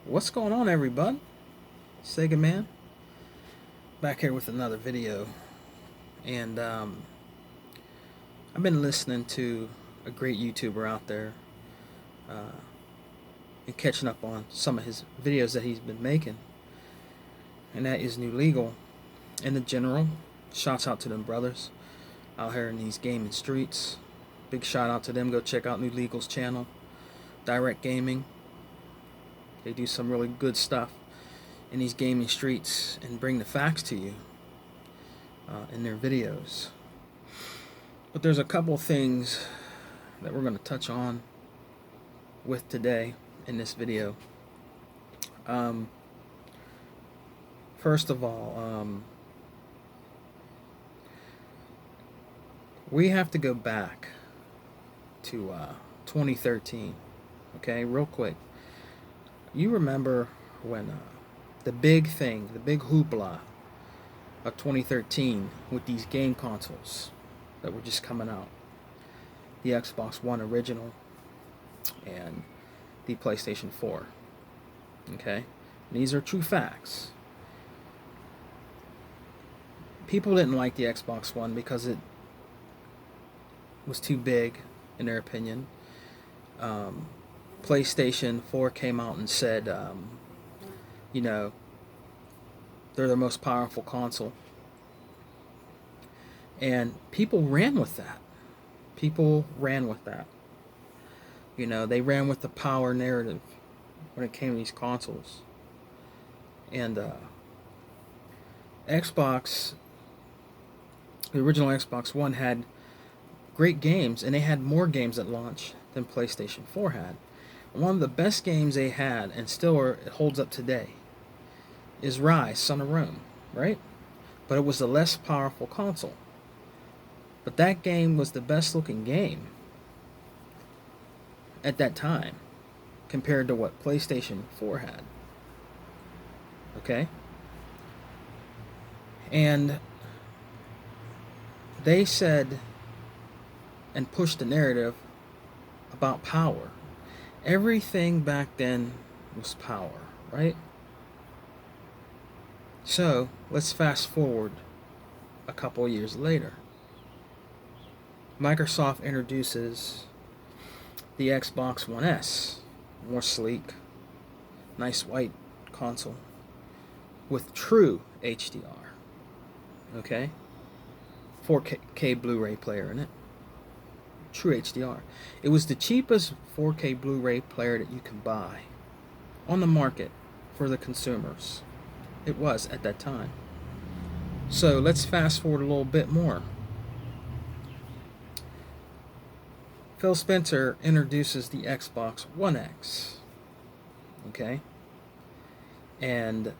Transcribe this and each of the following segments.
What's going on, everybody? Sega Man back here with another video, and I've been listening to a great YouTuber out there uh, and catching up on some of his videos that he's been making, and that is New Legal. In the general, shouts out to them brothers out here in these gaming streets. Big shout out to them. Go check out New Legal's channel, Direct Gaming. They do some really good stuff in these gaming streets and bring the facts to you in their videos. But there's a couple things that we're going to touch on with today in this video. First of all, we have to go back to 2013. Okay, real quick. You remember when the big thing, the big hoopla of 2013 with these game consoles that were just coming out, the Xbox One original and the PlayStation 4. Okay, and these are true facts. People didn't like the Xbox One because it was too big, in their opinion. PlayStation 4 came out and said, they're the most powerful console. And people ran with that. They ran with the power narrative when it came to these consoles. And Xbox, the original Xbox One had great games, and they had more games at launch than PlayStation 4 had. One of the best games they had, and still it holds up today, is Rise, Son of Rome, right? But it was the less powerful console. But that game was the best looking game at that time compared to what PlayStation 4 had. Okay? And they said and pushed the narrative about power. Everything back then was power, right? So, let's fast forward a couple of years later. Microsoft introduces the Xbox One S, more sleek, nice white console with true HDR. Okay? 4K Blu-ray player in it. True HDR. It was the cheapest 4K Blu-ray player that you can buy on the market for the consumers. It was at that time. So let's fast forward a little bit more. Phil Spencer introduces the Xbox One X. Okay? And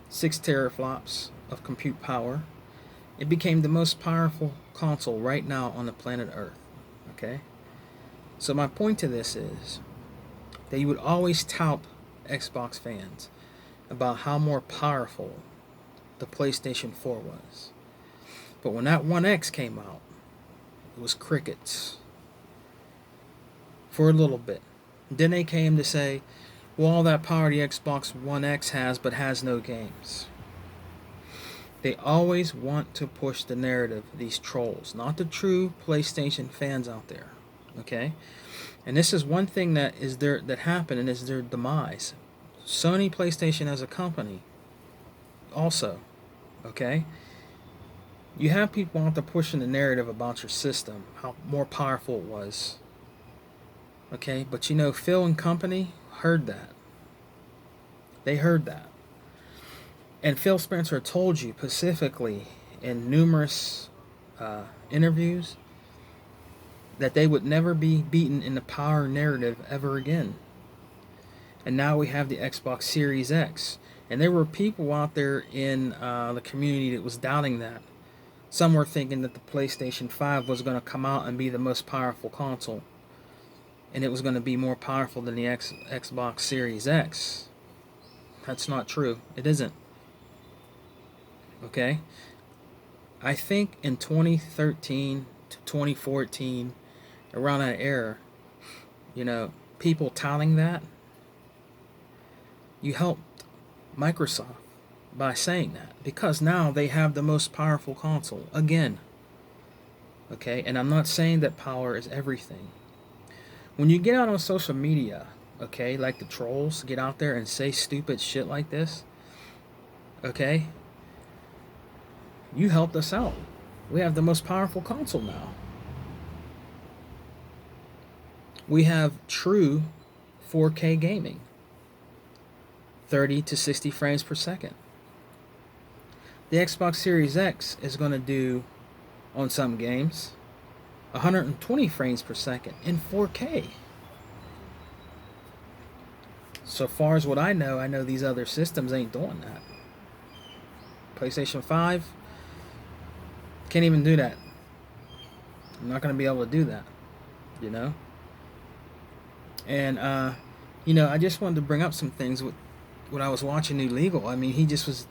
6 teraflops of compute power. It became the most powerful console right now on the planet Earth. Okay? So my point to this is that you would always tout Xbox fans about how more powerful the PlayStation 4 was. But when that One X came out, it was crickets for a little bit. Then they came to say, well, all that power the Xbox One X has, but has no games. They always want to push the narrative, these trolls, not the true PlayStation fans out there. Okay? And this is one thing that happened, and is their demise. Sony PlayStation as a company also. Okay? You have people out there pushing the narrative about your system, how more powerful it was. Okay? But Phil and company heard that. They heard that. And Phil Spencer told you specifically in numerous interviews that they would never be beaten in the power narrative ever again. And now we have the Xbox Series X. And there were people out there in the community that was doubting that. Some were thinking that the PlayStation 5 was going to come out and be the most powerful console. And it was going to be more powerful than the Xbox Series X. That's not true. It isn't. Okay? I think in 2013 to 2014, around that era, people touting that You helped Microsoft by saying that, because now they have the most powerful console again. Okay, and I'm not saying that power is everything. When you get out on social media, okay, like the trolls get out there and say stupid shit like this, okay, you helped us out. We have the most powerful console now. We have true 4K gaming, 30 to 60 frames per second. The Xbox Series X is going to do, on some games, 120 frames per second in 4K. So far as what I know these other systems ain't doing that. PlayStation 5 can't even do that. I'm not going to be able to do that, you know? And, I just wanted to bring up some things with when I was watching New Legal. I mean, he just was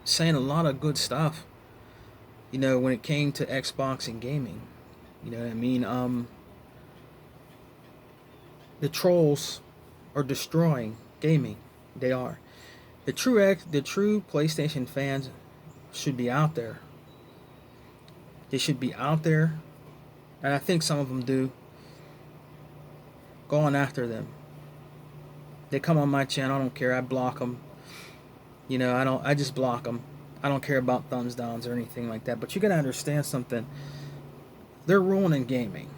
saying a lot of good stuff, when it came to Xbox and gaming. You know what I mean? The trolls are destroying gaming. They are. The true PlayStation fans should be out there. They should be out there, and I think some of them do, going after them. They come on my channel, I don't care. I block them. I just block them. I don't care about thumbs downs or anything like that. But you gotta understand something. They're ruining gaming.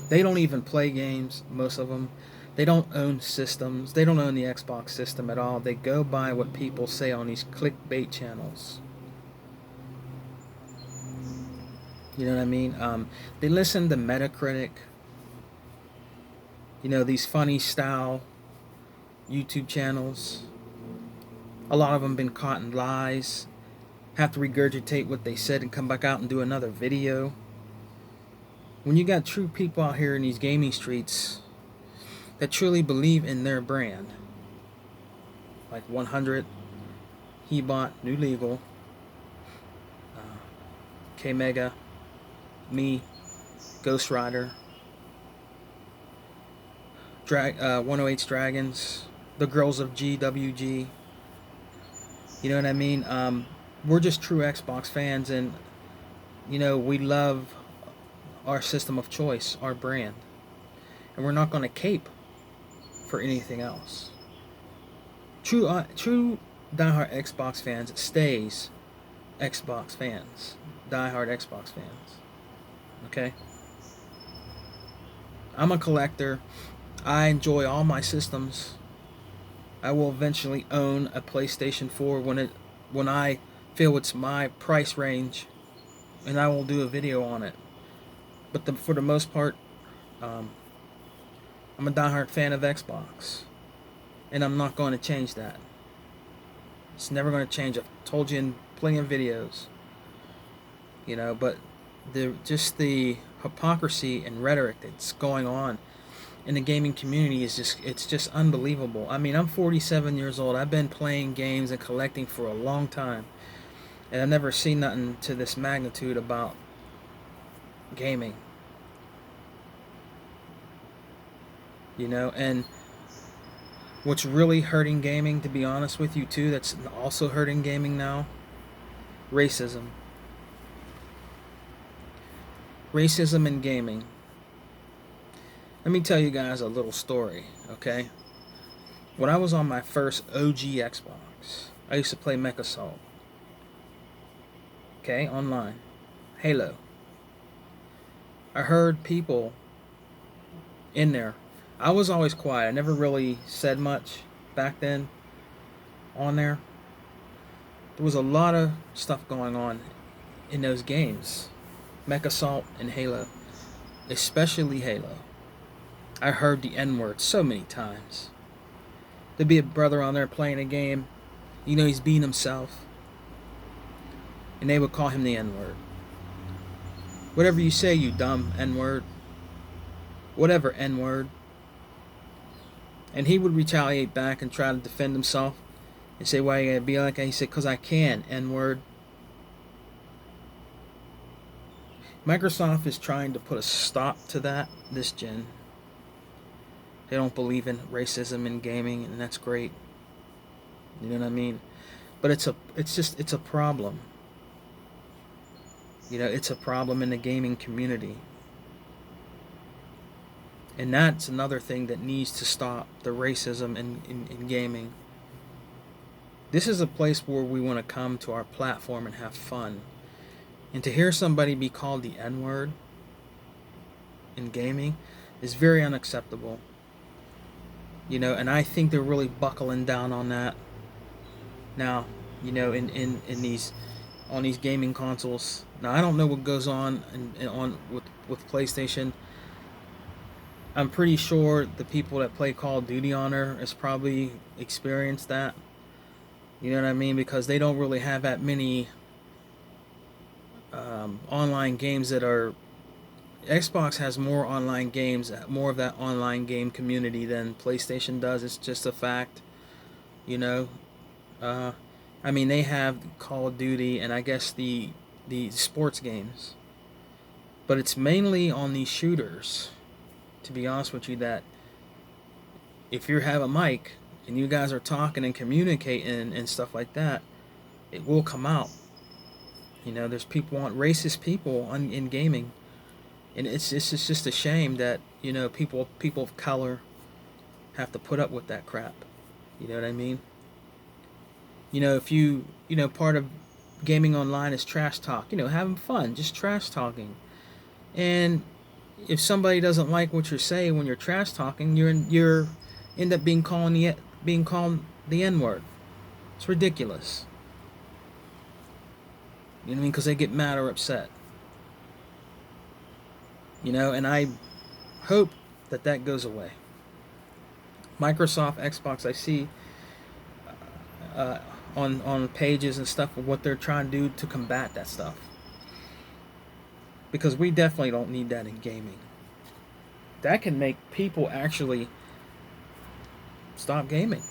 They don't even play games, most of them. They don't own systems. They don't own the Xbox system at all. They go by what people say on these clickbait channels. You know what I mean? They listen to Metacritic. These funny style YouTube channels. A lot of them been caught in lies. Have to regurgitate what they said and come back out and do another video. When you got true people out here in these gaming streets that truly believe in their brand, like 100, Hebot, New Legal, K Mega, me, Ghost Rider, 108 Dragons, the girls of GWG. You know what I mean? We're just true Xbox fans, and we love our system of choice, our brand, and we're not going to cape for anything else. True diehard Xbox fans stays Xbox fans, diehard Xbox fans. Okay? I'm a collector. I enjoy all my systems. I will eventually own a PlayStation 4 when I feel it's my price range, and I will do a video on it. But for the most part, I'm a diehard fan of Xbox, and I'm not going to change that. It's never going to change. I've told you in plenty of videos. But the hypocrisy and rhetoric that's going on in the gaming community is just unbelievable. I mean, I'm 47 years old. I've been playing games and collecting for a long time, and I've never seen nothing to this magnitude about gaming. And what's really hurting gaming, to be honest with you too, that's also hurting gaming now, racism. Racism in gaming. Let me tell you guys a little story, okay? When I was on my first OG Xbox, I used to play MechAssault. Okay, online. Halo. I heard people in there. I was always quiet. I never really said much back then on there. There was a lot of stuff going on in those games. MechAssault and Halo. Especially Halo. I heard the N-word so many times. There'd be a brother on there playing a game. He's being himself. And they would call him the N-word. Whatever you say, you dumb N-word. Whatever N-word. And he would retaliate back and try to defend himself. And say, why you gotta be like that? He said, 'cause I can, N-word. Microsoft is trying to put a stop to that this gen. They don't believe in racism in gaming, and that's great. You know what I mean? But it's a problem. You know, it's a problem in the gaming community. And that's another thing that needs to stop, the racism in gaming. This is a place where we want to come to our platform and have fun. And to hear somebody be called the N word in gaming is very unacceptable. You know, and I think they're really buckling down on that now, you know, in these on these gaming consoles. Now I don't know what goes on on with PlayStation. I'm pretty sure the people that play Call of Duty on there has probably experienced that. You know what I mean? Because they don't really have that many online games that are. Xbox has more online games, more of that online game community than PlayStation does. It's just a fact, you know. Uh, I mean, they have Call of Duty and I guess the sports games, but it's mainly on these shooters. To be honest with you, that if you have a mic and you guys are talking and communicating and stuff like that, it will come out. You know, there's people on racist people in gaming, and it's just a shame that, you know, people of color have to put up with that crap. You know what I mean? You know, if you know, part of gaming online is trash talk. You know, having fun, just trash talking, and if somebody doesn't like what you're saying when you're trash talking, you're end up being called the N word. It's ridiculous. You know what I mean? Because they get mad or upset. You know, and I hope that that goes away. Microsoft, Xbox, I see on pages and stuff of what they're trying to do to combat that stuff. Because we definitely don't need that in gaming. That can make people actually stop gaming.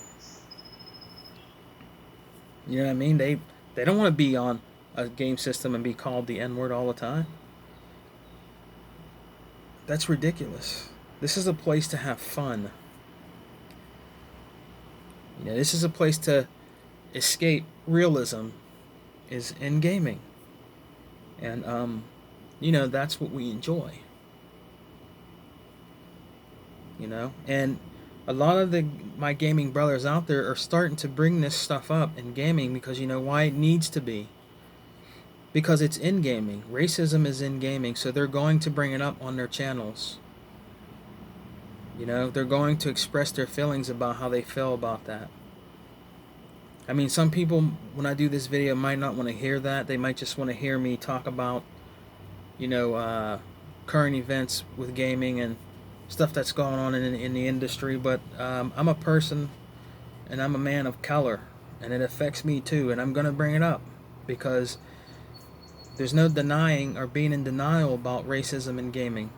You know what I mean? They don't want to be on a game system and be called the N word all the time. That's ridiculous. This is a place to have fun. You know, this is a place to escape realism is in gaming. And you know, that's what we enjoy. You know, and a lot of my gaming brothers out there are starting to bring this stuff up in gaming because, you know why it needs to be, because it's in gaming. Racism is in gaming, so they're going to bring it up on their channels. You know, they're going to express their feelings about how they feel about that. I mean, some people, when I do this video, might not want to hear that. They might just want to hear me talk about, you know, current events with gaming and stuff that's going on in the industry. But I'm a person and I'm a man of color, and it affects me too, and I'm going to bring it up because there's no denying or being in denial about racism in gaming.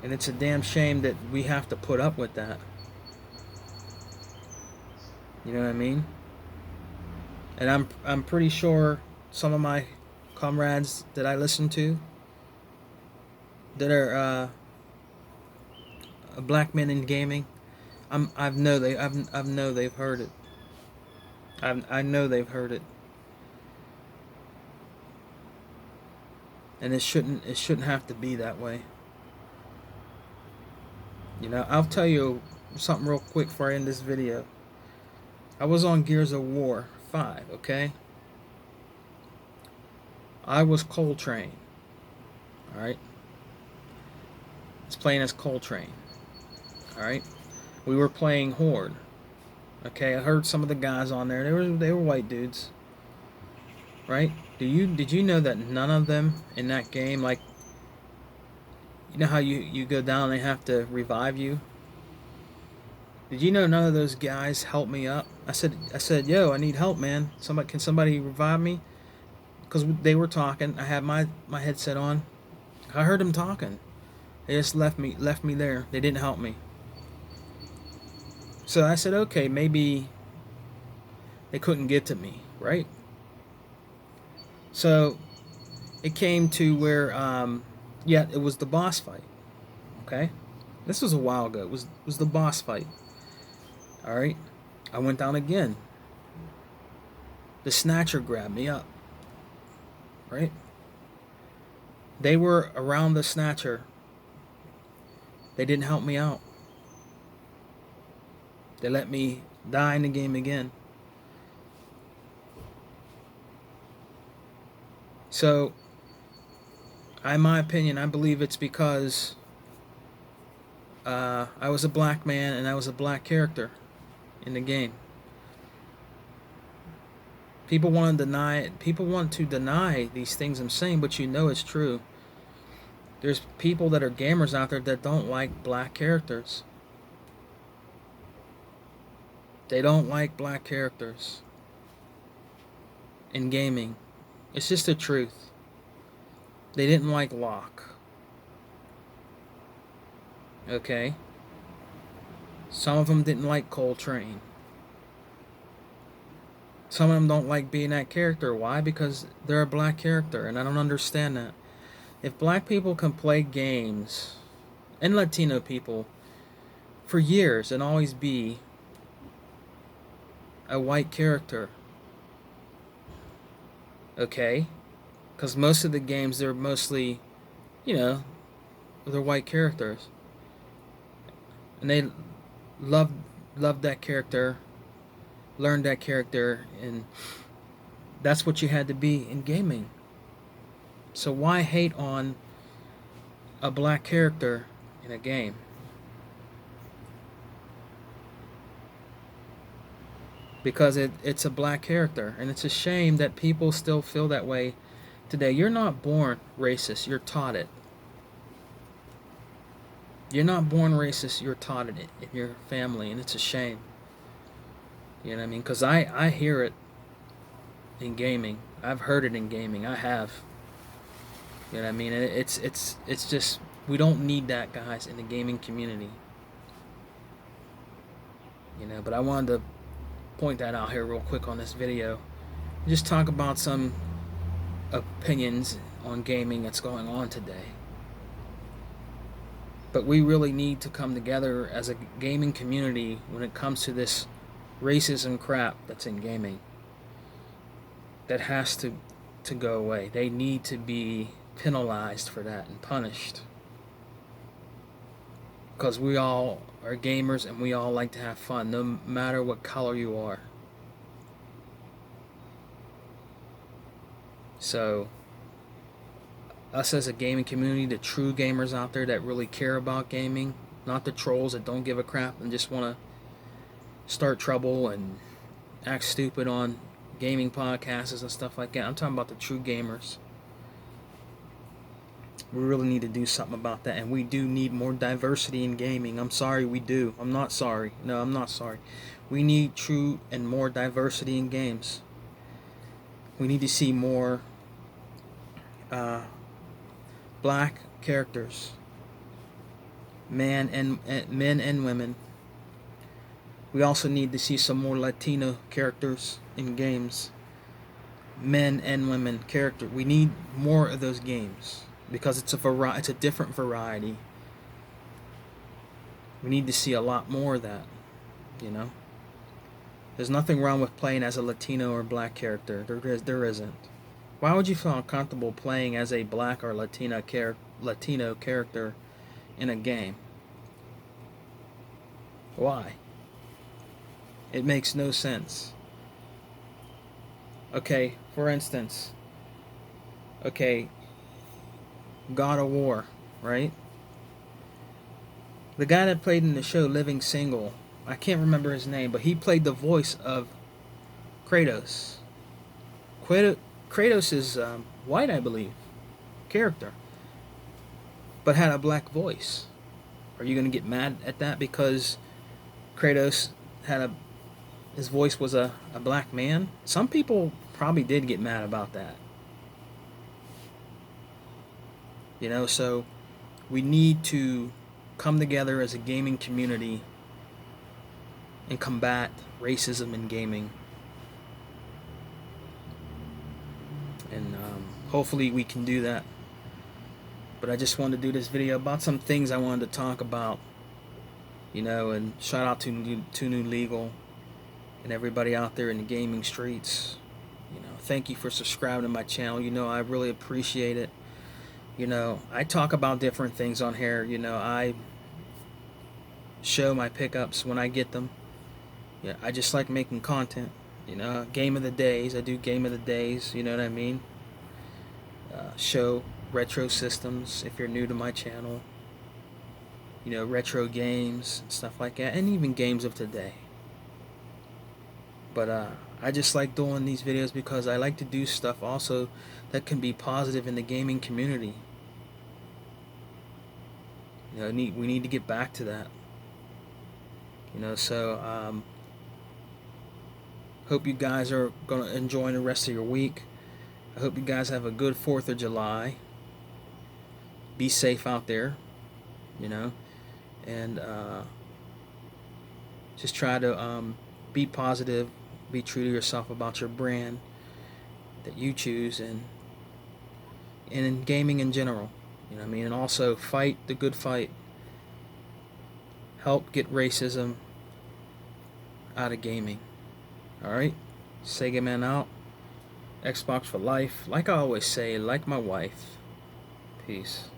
And it's a damn shame that we have to put up with that. You know what I mean? And I'm pretty sure some of my comrades that I listen to that are black men in gaming, I know they've heard it. I know they've heard it. And it shouldn't have to be that way. You know, I'll tell you something real quick before I end this video. I was on Gears of War 5, okay? I was Coltrane. Alright? I was playing as Coltrane. Alright? We were playing Horde. Okay, I heard some of the guys on there. They were white dudes. Right? Did you know that none of them in that game, like, you know how you go down and they have to revive you? Did you know none of those guys helped me up? I said, yo, I need help, man. Can somebody revive me? Because they were talking. I had my headset on. I heard them talking. They just left me there. They didn't help me. So I said, okay, maybe they couldn't get to me, right? So it came to where, yeah, it was the boss fight. Okay, this was a while ago. It was the boss fight. All right, I went down again. The snatcher grabbed me up. Right? They were around the snatcher. They didn't help me out. They let me die in the game again. So, in my opinion, I believe it's because I was a black man and I was a black character in the game. People want to deny it. People want to deny these things I'm saying, but you know it's true. There's people that are gamers out there that don't like black characters. They don't like black characters in gaming. It's just the truth. They didn't like Locke. Okay? Some of them didn't like Coltrane. Some of them don't like being that character. Why? Because they're a black character, and I don't understand that. If black people can play games, and Latino people, for years and always be a white character, okay? Because most of the games, they're mostly, they're white characters. And they loved that character, learned that character, and that's what you had to be in gaming. So why hate on a black character in a game? Because it's a black character, and it's a shame that people still feel that way today. You're not born racist, you're taught it. You're not born racist, you're taught it in your family, and it's a shame. You know what I mean? Because I hear it in gaming. I've heard it in gaming. I have. You know what I mean? It's just, we don't need that, guys, in the gaming community. But I wanted to point that out here real quick on this video. Just talk about some opinions on gaming that's going on today. But we really need to come together as a gaming community when it comes to this racism crap that's in gaming. That has to go away. They need to be penalized for that and punished. Because we all are gamers and we all like to have fun, no matter what color you are. So, us as a gaming community, the true gamers out there that really care about gaming, not the trolls that don't give a crap and just want to start trouble and act stupid on gaming podcasts and stuff like that. I'm talking about the true gamers. We really need to do something about that, and we do need more diversity in gaming. I'm sorry, we do. I'm not sorry. No, I'm not sorry. We need true and more diversity in games. We need to see more black characters, men and women. We also need to see some more Latino characters in games, men and women character. We need more of those games because it's a different variety. We need to see a lot more of that. There's nothing wrong with playing as a Latino or black character. There isn't. Why would you feel uncomfortable playing as a black or Latino character in a game? Why? It makes no sense. Okay, for instance, God of War, right? The guy that played in the show Living Single, I can't remember his name, but he played the voice of Kratos. Kratos is white, I believe, character, but had a black voice. Are you going to get mad at that because Kratos his voice was a black man? Some people probably did get mad about that. So we need to come together as a gaming community and combat racism in gaming. And hopefully we can do that. But I just wanted to do this video about some things I wanted to talk about And shout out to New Legal and everybody out there in the gaming streets. Thank you for subscribing to my channel. I really appreciate it. I talk about different things on here. I show my pickups when I get them. Yeah, I just like making content. Game of the days. I do game of the days. You know what I mean? Show retro systems if you're new to my channel. Retro games and stuff like that, and even games of today. But I just like doing these videos because I like to do stuff also that can be positive in the gaming community. We need to get back to that. So hope you guys are going to enjoy the rest of your week. I hope you guys have a good 4th of July. Be safe out there, and just try to be positive, be true to yourself about your brand that you choose, and in gaming in general. And also fight the good fight. Help get racism out of gaming. Alright? Sega Man out. Xbox for life. Like I always say, like my wife. Peace.